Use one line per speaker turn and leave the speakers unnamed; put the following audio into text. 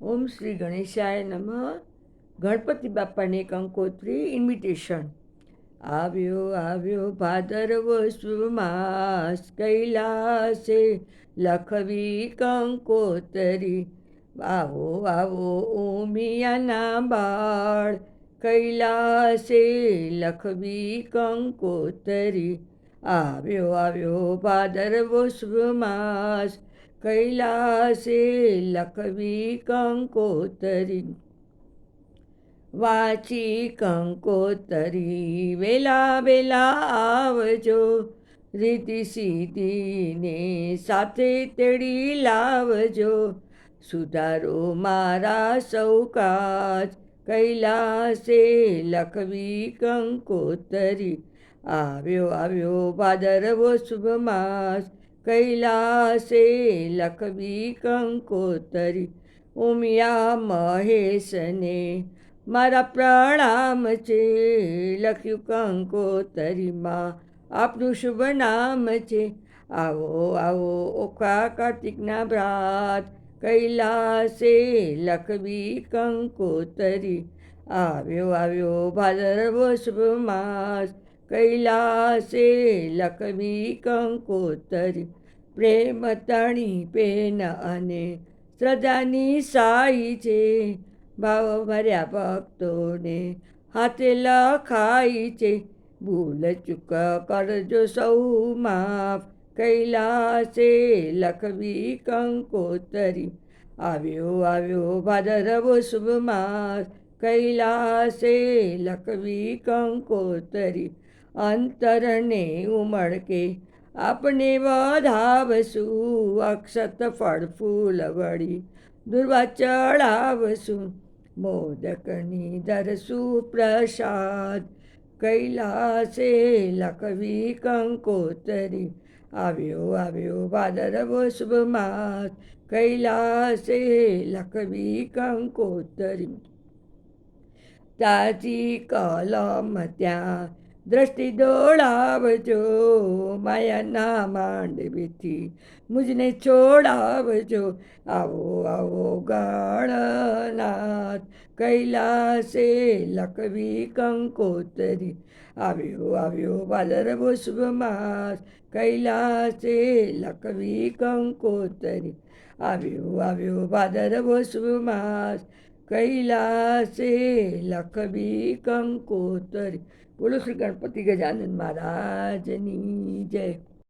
ઓમ શ્રી ગણેશાય નમઃ. ગણપતિ બાપાની કંકોત્રી ઇન્વિટેશન. આવ્યો આવ્યો ભાદરવો સુદ માસ, કૈલાસે લખવી કંકોતરી. આવો આવો ઉમિયાના બાળ, કૈલાસે લખવી કંકોતરી. આવ્યો આવ્યો ભાદરવો સુદ માસ, કૈલાસે લખવી કંકોતરી. વાંચી કંકોતરી વેલા વેલા આવજો, રીતિ સીધીને સાથે તેડી લાવજો. સુધારો મારા સૌ કાજ, કૈલાસે લખવી કંકોતરી. આવ્યો આવ્યો ભાદરવો શુભ માસ, કૈલાસે લખવી કંકોતરી. ઉમિયા મહેશને મારા પ્રણામ છે, લખ્યું કંકોતરીમાં આપનું શુભ નામ છે. આવો આવો ઓખા કાર્તિકના ભ્રાત, કૈલાસે લખવી કંકોતરી. આવ્યો આવ્યો ભાદરવો શુભ માસ, કૈલાસે લખવી કંકોતરી. પ્રેમ તણી પેન અને શ્રદ્ધાની સાઈ છે, ભાવ ભર્યા ભક્તોને હાથે લખાઈ છે. ભૂલ ચૂક કરજો સૌ માફ, કૈલાસે લખવી કંકોતરી. આવ્યો આવ્યો ભાદરવો શુભ માસ, કૈલાસે લખવી કંકોતરી. અંતરને ઉમળકે આપણે વધાવશું, અક્ષત ફળ ફૂલ વળી દુર્વા ચડાવશું. મોદકની ધરશું પ્રસાદ, કૈલાસે લખવી કંકોતરી. આવ્યો આવ્યો ભાદરવો શુભ માસ, કૈલાસે લખવી કંકોતરી. તાજી કલમ ત્યાં દ્રષ્ટિ દોડાવજો, માયાના માંડવીથી મુજને છોડાવજો. આવો આવો ગણનાથ, કૈલાસે લખવી કંકોતરી. આવ્યો આવ્યો ભાદરવો શુભ માસ, કૈલાસે લખવી કંકોતરી. આવ્યો આવ્યો ભાદરવો શુભ માસ, કૈલાસે લખવી કંકોતરી. બોલો શ્રી ગણપતિ ગજાનન મહારાજની જય.